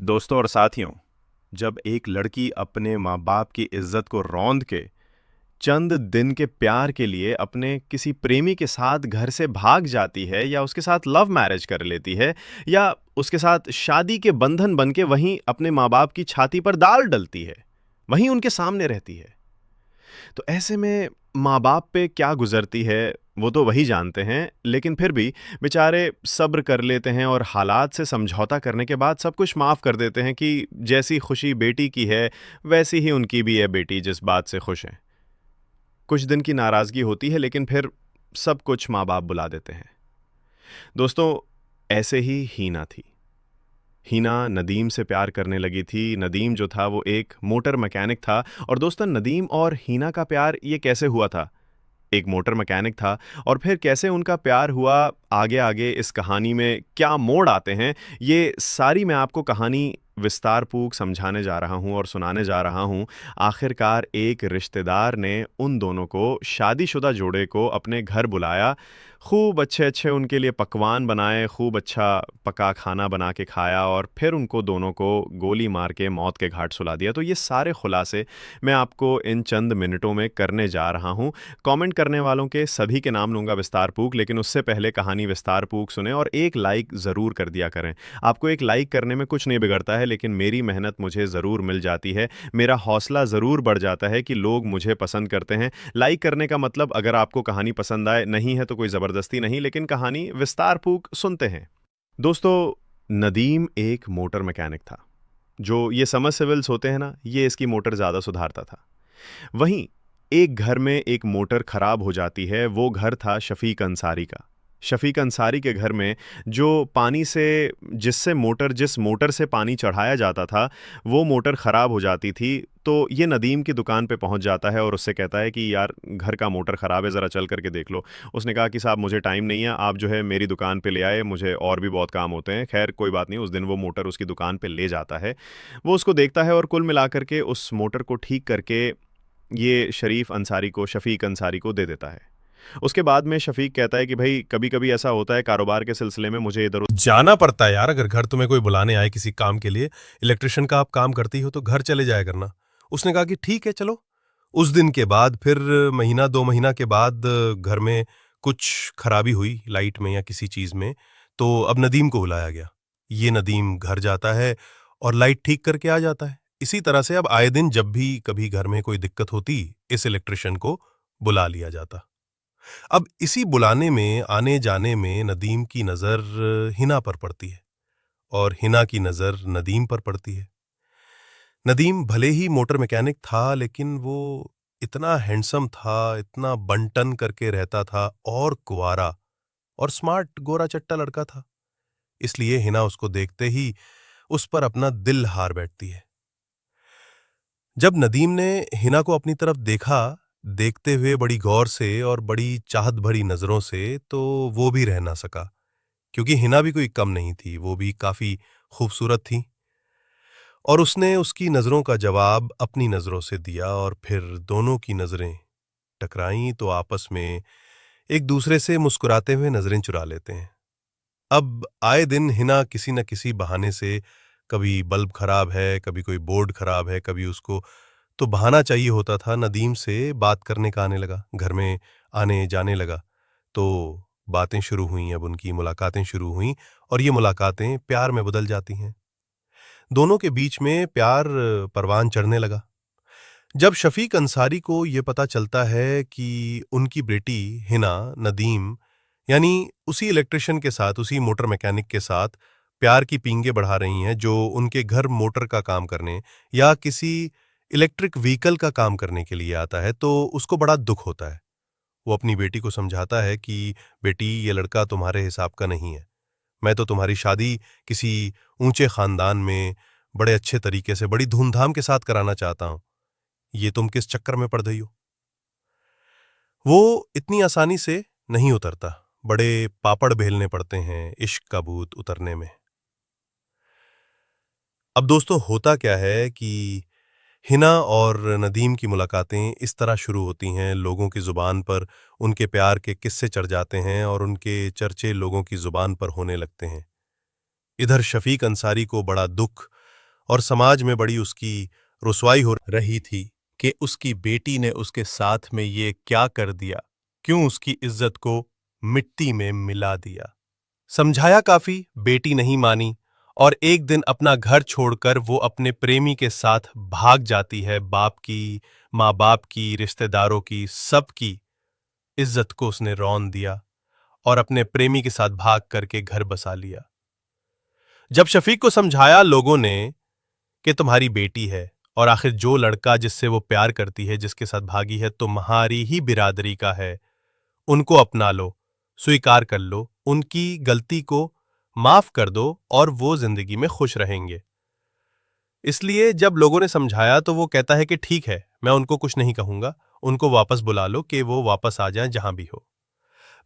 दोस्तों और साथियों, जब एक लड़की अपने माँ बाप की इज्जत को रौंद के चंद दिन के प्यार के लिए अपने किसी प्रेमी के साथ घर से भाग जाती है या उसके साथ लव मैरिज कर लेती है या उसके साथ शादी के बंधन बन के वहीं अपने माँ बाप की छाती पर दाल डलती है, वहीं उनके सामने रहती है, तो ऐसे में माँ बाप पे क्या गुजरती है वो तो वही जानते हैं। लेकिन फिर भी बेचारे सब्र कर लेते हैं और हालात से समझौता करने के बाद सब कुछ माफ़ कर देते हैं कि जैसी खुशी बेटी की है वैसी ही उनकी भी है, बेटी जिस बात से खुश है। कुछ दिन की नाराज़गी होती है लेकिन फिर सब कुछ माँ बाप बुला देते हैं। दोस्तों, ऐसे ही हीना थी। हीना नदीम से प्यार करने लगी थी। नदीम जो था वो एक मोटर मैकेनिक था। और दोस्तों, नदीम और हीना का प्यार ये कैसे हुआ था? एक मोटर मैकेनिक था और फिर कैसे उनका प्यार हुआ, आगे आगे इस कहानी में क्या मोड़ आते हैं, ये सारी मैं आपको कहानी विस्तारपूर्वक समझाने जा रहा हूँ और सुनाने जा रहा हूँ। आखिरकार एक रिश्तेदार ने उन दोनों को, शादीशुदा जोड़े को, अपने घर बुलाया। खूब अच्छे अच्छे उनके लिए पकवान बनाए, खूब अच्छा पका खाना बना के खाया और फिर उनको दोनों को गोली मार के मौत के घाट सुला दिया। तो ये सारे खुलासे मैं आपको इन चंद मिनटों में करने जा रहा हूँ। कमेंट करने वालों के सभी के नाम लूँगा विस्तारपूर्वक, लेकिन उससे पहले कहानी विस्तारपूर्वक सुने और एक लाइक ज़रूर कर दिया करें। आपको एक लाइक करने में कुछ नहीं बिगड़ता है, लेकिन मेरी मेहनत मुझे ज़रूर मिल जाती है, मेरा हौसला ज़रूर बढ़ जाता है कि लोग मुझे पसंद करते हैं। लाइक करने का मतलब, अगर आपको कहानी पसंद आए, नहीं है तो कोई ज़बरदस्ती नहीं, लेकिन कहानी विस्तारपूर्वक सुनते हैं। दोस्तों, नदीम एक मोटर मैकेनिक था। जो ये समरसेबल्स होते हैं ना, ये इसकी मोटर ज़्यादा सुधारता था। वहीं एक घर में एक मोटर खराब हो जाती है। वो घर था शफीक अंसारी का। शफीक अंसारी के घर में जो पानी से, जिस मोटर से पानी चढ़ाया जाता था, वो मोटर ख़राब हो जाती थी। तो ये नदीम की दुकान पे पहुंच जाता है और उससे कहता है कि यार, घर का मोटर ख़राब है, ज़रा चल करके देख लो। उसने कहा कि साहब, मुझे टाइम नहीं है, आप जो है मेरी दुकान पे ले आए, मुझे और भी बहुत काम होते हैं। खैर कोई बात नहीं, उस दिन वो मोटर उसकी दुकान पे ले जाता है। वो उसको देखता है और कुल मिलाकर के उस मोटर को ठीक करके ये शरीफ अंसारी को, शफीक अंसारी को दे देता है। उसके बाद में शफीक कहता है कि भाई, कभी कभी ऐसा होता है कारोबार के सिलसिले में मुझे इधर उधर जाना पड़ता है यार। अगर घर तुम्हें कोई बुलाने आए किसी काम के लिए, इलेक्ट्रिशियन का आप काम करती हो, तो घर चले जाया करना। उसने कहा कि ठीक है चलो। उस दिन के बाद फिर महीना 2 महीना के बाद घर में कुछ खराबी हुई लाइट में या किसी चीज में, तो अब नदीम को बुलाया गया। ये नदीम घर जाता है और लाइट ठीक करके आ जाता है। इसी तरह से अब आए दिन जब भी कभी घर में कोई दिक्कत होती, इस इलेक्ट्रिशियन को बुला लिया जाता। अब इसी बुलाने में, आने जाने में नदीम की नजर हिना पर पड़ती है और हिना की नजर नदीम पर पड़ती है। नदीम भले ही मोटर मैकेनिक था, लेकिन वो इतना हैंडसम था, इतना बंटन करके रहता था और कुंवारा और स्मार्ट गोरा चट्टा लड़का था। इसलिए हिना उसको देखते ही उस पर अपना दिल हार बैठती है। जब नदीम ने हिना को अपनी तरफ देखा, देखते हुए बड़ी गौर से और बड़ी चाहत भरी नजरों से, तो वो भी रह ना सका, क्योंकि हिना भी कोई कम नहीं थी, वो भी काफी खूबसूरत थी। और उसने उसकी नजरों का जवाब अपनी नजरों से दिया और फिर दोनों की नजरें टकराईं तो आपस में एक दूसरे से मुस्कुराते हुए नजरें चुरा लेते हैं। अब आए दिन हिना किसी न किसी बहाने से, कभी बल्ब खराब है, कभी कोई बोर्ड खराब है, कभी उसको तो बहाना चाहिए होता था, नदीम से बात करने का आने लगा, घर में आने जाने लगा। तो बातें शुरू हुई, अब उनकी मुलाकातें शुरू हुई और ये मुलाकातें प्यार में बदल जाती हैं। दोनों के बीच में प्यार परवान चढ़ने लगा। जब शफीक अंसारी को ये पता चलता है कि उनकी बेटी हिना, नदीम यानी उसी इलेक्ट्रिशियन के साथ, उसी मोटर मैकेनिक के साथ प्यार की पींगे बढ़ा रही हैं, जो उनके घर मोटर का काम करने या किसी इलेक्ट्रिक व्हीकल का काम करने के लिए आता है, तो उसको बड़ा दुख होता है। वो अपनी बेटी को समझाता है कि बेटी, ये लड़का तुम्हारे हिसाब का नहीं है। मैं तो तुम्हारी शादी किसी ऊंचे खानदान में बड़े अच्छे तरीके से, बड़ी धूमधाम के साथ कराना चाहता हूं। ये तुम किस चक्कर में पड़ गई हो? वो इतनी आसानी से नहीं उतरता, बड़े पापड़ बेलने पड़ते हैं इश्क का भूत उतरने में। अब दोस्तों, होता क्या है कि हिना और नदीम की मुलाकातें इस तरह शुरू होती हैं, लोगों की जुबान पर उनके प्यार के किस्से चढ़ जाते हैं और उनके चर्चे लोगों की जुबान पर होने लगते हैं। इधर शफीक अंसारी को बड़ा दुख और समाज में बड़ी उसकी रुसवाई हो रही थी कि उसकी बेटी ने उसके साथ में ये क्या कर दिया, क्यों उसकी इज्जत को मिट्टी में मिला दिया। समझाया काफी, बेटी नहीं मानी और एक दिन अपना घर छोड़कर वो अपने प्रेमी के साथ भाग जाती है। बाप की, माँ बाप की, रिश्तेदारों की, सबकी इज्जत को उसने रौंद दिया और अपने प्रेमी के साथ भाग करके घर बसा लिया। जब शफीक को समझाया लोगों ने कि तुम्हारी बेटी है और आखिर जो लड़का जिससे वो प्यार करती है, जिसके साथ भागी है, तुम्हारी ही बिरादरी का है, उनको अपना लो, स्वीकार कर लो, उनकी गलती को माफ कर दो और वो जिंदगी में खुश रहेंगे। इसलिए जब लोगों ने समझाया तो वो कहता है कि ठीक है, मैं उनको कुछ नहीं कहूंगा, उनको वापस बुला लो कि वो वापस आ जाएं जहां भी हो।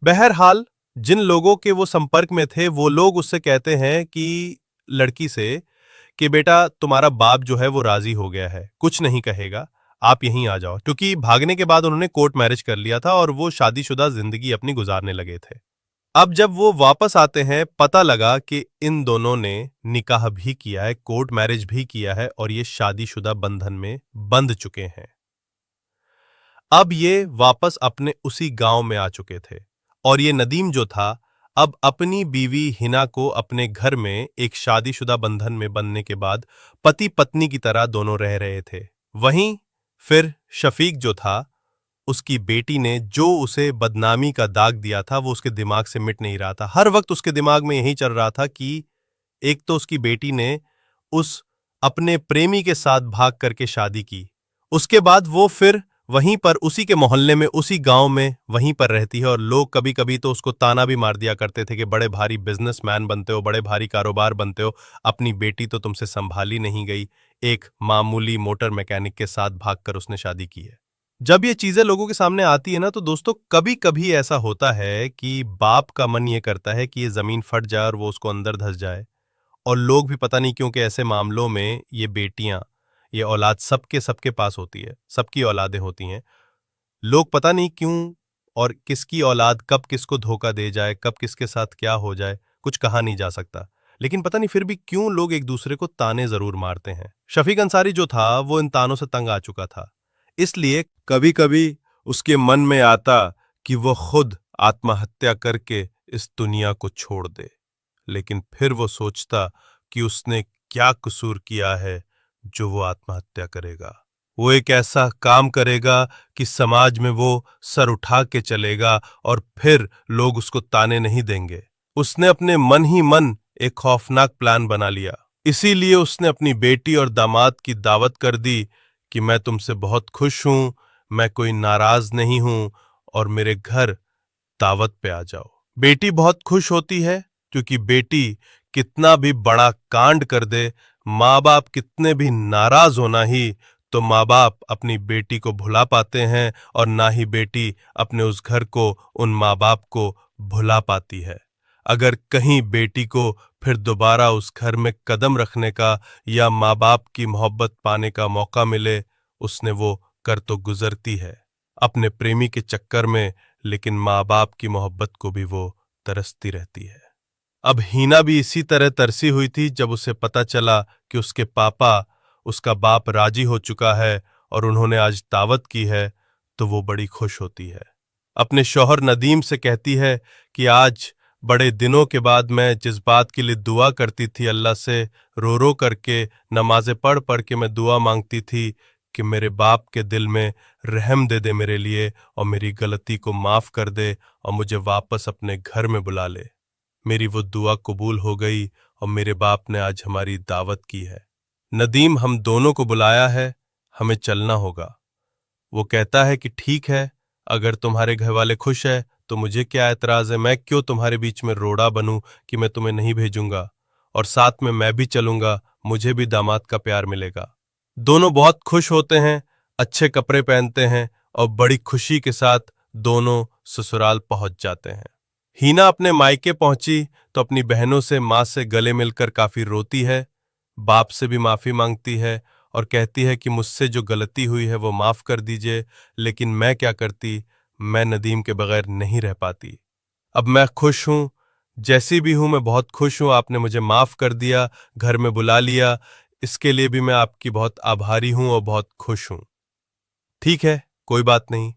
बहरहाल जिन लोगों के वो संपर्क में थे वो लोग उससे कहते हैं कि लड़की से कि बेटा तुम्हारा बाप जो है वो राजी हो गया है, कुछ नहीं कहेगा, आप यहीं आ जाओ, क्योंकि भागने के बाद उन्होंने कोर्ट मैरिज कर लिया था और वो शादीशुदा जिंदगी अपनी गुजारने लगे थे। अब जब वो वापस आते हैं पता लगा कि इन दोनों ने निकाह भी किया है, कोर्ट मैरिज भी किया है और ये शादीशुदा बंधन में बंध चुके हैं। अब ये वापस अपने उसी गांव में आ चुके थे और ये नदीम जो था अब अपनी बीवी हिना को अपने घर में एक शादीशुदा बंधन में बंधने के बाद पति पत्नी की तरह दोनों रह रहे थे। वहीं फिर शफीक जो था, उसकी बेटी ने जो उसे बदनामी का दाग दिया था वो उसके दिमाग से मिट नहीं रहा था। हर वक्त उसके दिमाग में यही चल रहा था कि एक तो उसकी बेटी ने उस अपने प्रेमी के साथ भाग करके शादी की, उसके बाद वो फिर वहीं पर उसी के मोहल्ले में, उसी गांव में वहीं पर रहती है और लोग कभी कभी तो उसको ताना भी मार दिया करते थे कि बड़े भारी बिजनेसमैन बनते हो, बड़े भारी कारोबार बनते हो, अपनी बेटी तो तुमसे संभाली नहीं गई, एक मामूली मोटर मैकेनिक के साथ भागकर उसने शादी की है। जब ये चीजें लोगों के सामने आती है ना तो दोस्तों कभी कभी ऐसा होता है कि बाप का मन ये करता है कि ये जमीन फट जाए और वो उसको अंदर धस जाए, और लोग भी पता नहीं क्यों कि ऐसे मामलों में ये बेटियां, ये औलाद सबके सबके पास होती है, सबकी औलादें होती हैं, लोग पता नहीं क्यों और किसकी औलाद कब किसको धोखा दे जाए, कब किसके साथ क्या हो जाए, कुछ कहा नहीं जा सकता, लेकिन पता नहीं फिर भी क्यों लोग एक दूसरे को ताने जरूर मारते हैं। शफीक अंसारी जो था वो इन तानों से तंग आ चुका था, इसलिए कभी कभी उसके मन में आता कि वो खुद आत्महत्या करके इस दुनिया को छोड़ दे, लेकिन फिर वो सोचता कि उसने क्या कसूर किया है जो वो आत्महत्या करेगा। वो एक ऐसा काम करेगा कि समाज में वो सर उठा के चलेगा और फिर लोग उसको ताने नहीं देंगे। उसने अपने मन ही मन एक खौफनाक प्लान बना लिया, इसीलिए उसने अपनी बेटी और दामाद की दावत कर दी कि मैं तुमसे बहुत खुश हूं, मैं कोई नाराज नहीं हूं और मेरे घर दावत पे आ जाओ। बेटी बहुत खुश होती है क्योंकि बेटी कितना भी बड़ा कांड कर दे, माँ बाप कितने भी नाराज होना ही, तो माँ बाप अपनी बेटी को भुला पाते हैं और ना ही बेटी अपने उस घर को, उन माँ बाप को भुला पाती है। अगर कहीं बेटी को फिर दोबारा उस घर में कदम रखने का या माँ बाप की मोहब्बत पाने का मौका मिले, उसने वो कर तो गुजरती है अपने प्रेमी के चक्कर में, लेकिन माँ बाप की मोहब्बत को भी वो तरसती रहती है। अब हीना भी इसी तरह तरसी हुई थी। जब उसे पता चला कि उसके पापा, उसका बाप राजी हो चुका है और उन्होंने आज दावत की है, तो वो बड़ी खुश होती है। अपने शौहर नदीम से कहती है कि आज बड़े दिनों के बाद मैं जिस बात के लिए दुआ करती थी अल्लाह से, रो रो करके, नमाजें पढ़ पढ़ के मैं दुआ मांगती थी कि मेरे बाप के दिल में रहम दे दे मेरे लिए और मेरी गलती को माफ कर दे और मुझे वापस अपने घर में बुला ले। मेरी वो दुआ कबूल हो गई और मेरे बाप ने आज हमारी दावत की है। नदीम, हम दोनों को बुलाया है, हमें चलना होगा। वो कहता है कि ठीक है, अगर तुम्हारे घर वाले खुश है तो मुझे क्या एतराज है, मैं क्यों तुम्हारे बीच में रोड़ा बनूं कि मैं तुम्हें नहीं भेजूंगा, और साथ में मैं भी चलूंगा, मुझे भी दामाद का प्यार मिलेगा। दोनों बहुत खुश होते हैं, अच्छे कपड़े पहनते हैं और बड़ी खुशी के साथ दोनों ससुराल पहुंच जाते हैं। हीना अपने मायके पहुंची तो अपनी बहनों से, मां से गले मिलकर काफी रोती है, बाप से भी माफी मांगती है और कहती है कि मुझसे जो गलती हुई है वो माफ कर दीजिए, लेकिन मैं क्या करती, मैं नदीम के बगैर नहीं रह पाती। अब मैं खुश हूं, जैसी भी हूं मैं बहुत खुश हूं, आपने मुझे माफ कर दिया, घर में बुला लिया, इसके लिए भी मैं आपकी बहुत आभारी हूं और बहुत खुश हूं। ठीक है, कोई बात नहीं।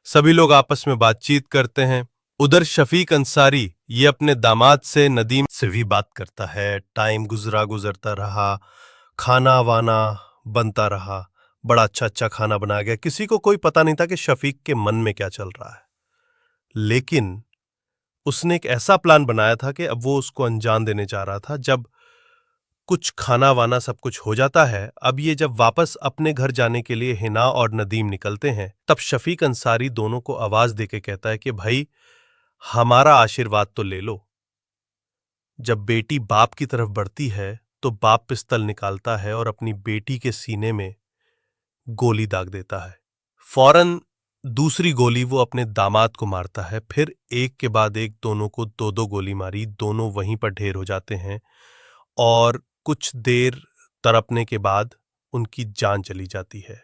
सभी लोग आपस में बातचीत करते हैं। उधर शफीक अंसारी ये अपने दामाद से नदीम से भी बात करता है। टाइम गुजरता रहा, खाना वाना बनता रहा, बड़ा अच्छा अच्छा खाना बनाया गया। किसी को कोई पता नहीं था कि शफीक के मन में क्या चल रहा है, लेकिन उसने एक ऐसा प्लान बनाया था कि अब वो उसको अंजाम देने जा रहा था। जब कुछ खाना वाना सब कुछ हो जाता है, अब ये जब वापस अपने घर जाने के लिए हिना और नदीम निकलते हैं, तब शफीक अंसारी दोनों को आवाज देके कहता है कि भाई, हमारा आशीर्वाद तो ले लो। जब बेटी बाप की तरफ बढ़ती है तो बाप पिस्तल निकालता है और अपनी बेटी के सीने में गोली दाग देता है। फौरन दूसरी गोली वो अपने दामाद को मारता है। फिर एक के बाद एक दोनों को दो दो गोली मारी। दोनों वहीं पर ढेर हो जाते हैं और कुछ देर तड़पने के बाद उनकी जान चली जाती है।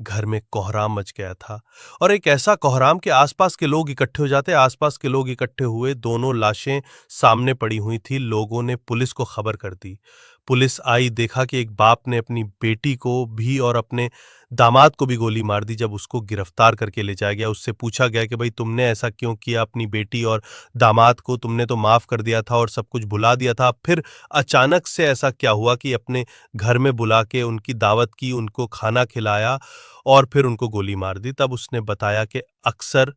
घर में कोहराम मच गया था, और एक ऐसा कोहराम कि आसपास के लोग इकट्ठे हो जाते। आसपास के लोग इकट्ठे हुए, दोनों लाशें सामने पड़ी हुई थी। लोगों ने पुलिस को खबर कर दी। पुलिस आई, देखा कि एक बाप ने अपनी बेटी को भी और अपने दामाद को भी गोली मार दी। जब उसको गिरफ्तार करके ले जाया गया, उससे पूछा गया कि भाई तुमने ऐसा क्यों किया, अपनी बेटी और दामाद को तुमने तो माफ कर दिया था और सब कुछ भुला दिया था, फिर अचानक से ऐसा क्या हुआ कि अपने घर में बुला के उनकी दावत की, उनको खाना खिलाया और फिर उनको गोली मार दी। तब उसने बताया कि अक्सर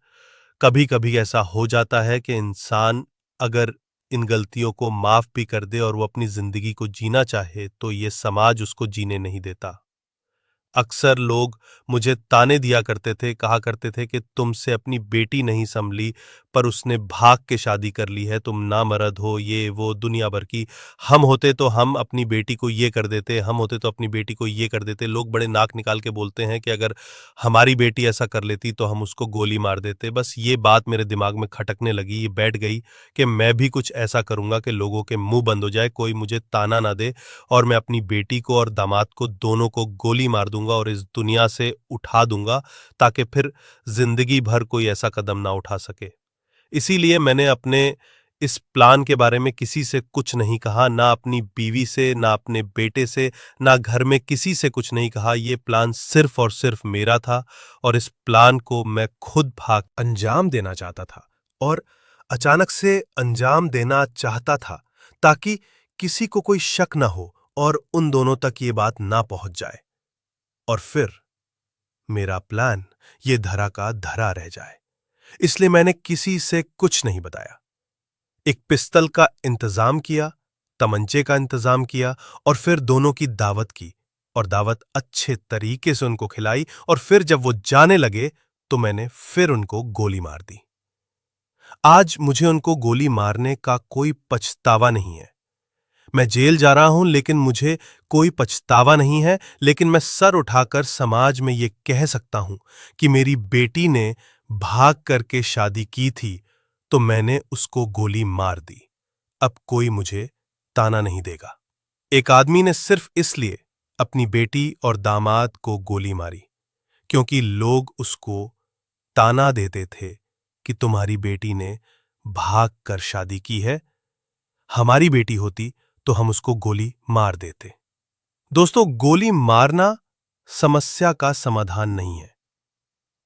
कभी कभी ऐसा हो जाता है कि इंसान अगर इन गलतियों को माफ भी कर दे और वो अपनी जिंदगी को जीना चाहे तो ये समाज उसको जीने नहीं देता। अक्सर लोग मुझे ताने दिया करते थे, कहा करते थे कि तुमसे अपनी बेटी नहीं संभली, पर उसने भाग के शादी कर ली है, तुम नामर्द हो, ये वो दुनिया भर की। हम होते तो हम अपनी बेटी को ये कर देते, हम होते तो अपनी बेटी को ये कर देते। लोग बड़े नाक निकाल के बोलते हैं कि अगर हमारी बेटी ऐसा कर लेती तो हम उसको गोली मार देते। बस ये बात मेरे दिमाग में खटकने लगी, ये बैठ गई कि मैं भी कुछ ऐसा करूंगा कि लोगों के मुंह बंद हो जाए, कोई मुझे ताना ना दे, और मैं अपनी बेटी को और दामाद को दोनों को गोली मार दूंगा और इस दुनिया से उठा दूंगा, ताकि फिर जिंदगी भर कोई ऐसा कदम ना उठा सके। इसीलिए मैंने अपने इस प्लान के बारे में किसी से कुछ नहीं कहा, ना अपनी बीवी से, ना अपने बेटे से, ना घर में किसी से कुछ नहीं कहा। ये प्लान सिर्फ और सिर्फ मेरा था और इस प्लान को मैं खुद भाग अंजाम देना चाहता था, और अचानक से अंजाम देना चाहता था ताकि किसी को कोई शक ना हो और उन दोनों तक ये बात ना पहुंच जाए, और फिर मेरा प्लान ये धरा का धरा रह जाए। इसलिए मैंने किसी से कुछ नहीं बताया। एक पिस्तल का इंतजाम किया, तमंचे का इंतजाम किया, और फिर दोनों की दावत की, और दावत अच्छे तरीके से उनको खिलाई, और फिर जब वो जाने लगे तो मैंने फिर उनको गोली मार दी। आज मुझे उनको गोली मारने का कोई पछतावा नहीं है। मैं जेल जा रहा हूं, लेकिन मुझे कोई पछतावा नहीं है। लेकिन मैं सर उठाकर समाज में ये कह सकता हूं कि मेरी बेटी ने भाग करके शादी की थी तो मैंने उसको गोली मार दी। अब कोई मुझे ताना नहीं देगा। एक आदमी ने सिर्फ इसलिए अपनी बेटी और दामाद को गोली मारी क्योंकि लोग उसको ताना देते थे कि तुम्हारी बेटी ने भाग कर शादी की है, हमारी बेटी होती तो हम उसको गोली मार देते। दोस्तों, गोली मारना समस्या का समाधान नहीं है।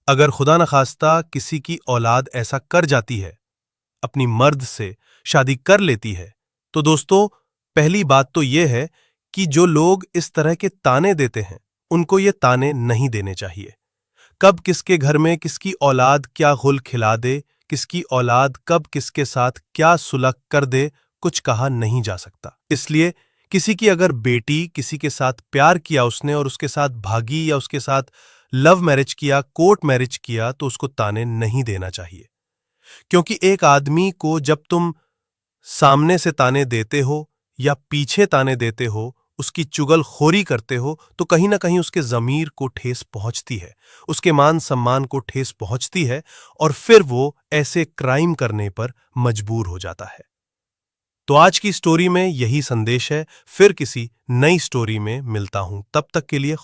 अगर खुदा न खास्ता किसी की औलाद ऐसा कर जाती है, अपनी मर्द से शादी कर लेती है, तो दोस्तों पहली बात तो यह है कि जो लोग इस तरह के ताने देते हैं उनको ये ताने नहीं देने चाहिए। कब किसके घर में किसकी औलाद क्या गुल खिला दे, किसकी औलाद कब किसके साथ क्या सुलह कर दे, कुछ कहा नहीं जा सकता। इसलिए किसी की अगर बेटी किसी के साथ प्यार किया उसने और उसके साथ भागी या उसके साथ लव मैरिज किया, कोर्ट मैरिज किया, तो उसको ताने नहीं देना चाहिए। क्योंकि एक आदमी को जब तुम सामने से ताने देते हो या पीछे ताने देते हो, उसकी चुगलखोरी करते हो, तो कहीं ना कहीं उसके ज़मीर को ठेस पहुंचती है, उसके मान सम्मान को ठेस पहुंचती है, और फिर वो ऐसे क्राइम करने पर मजबूर हो जाता है। तो आज की स्टोरी में यही संदेश है। फिर किसी नई स्टोरी में मिलता हूं, तब तक के लिए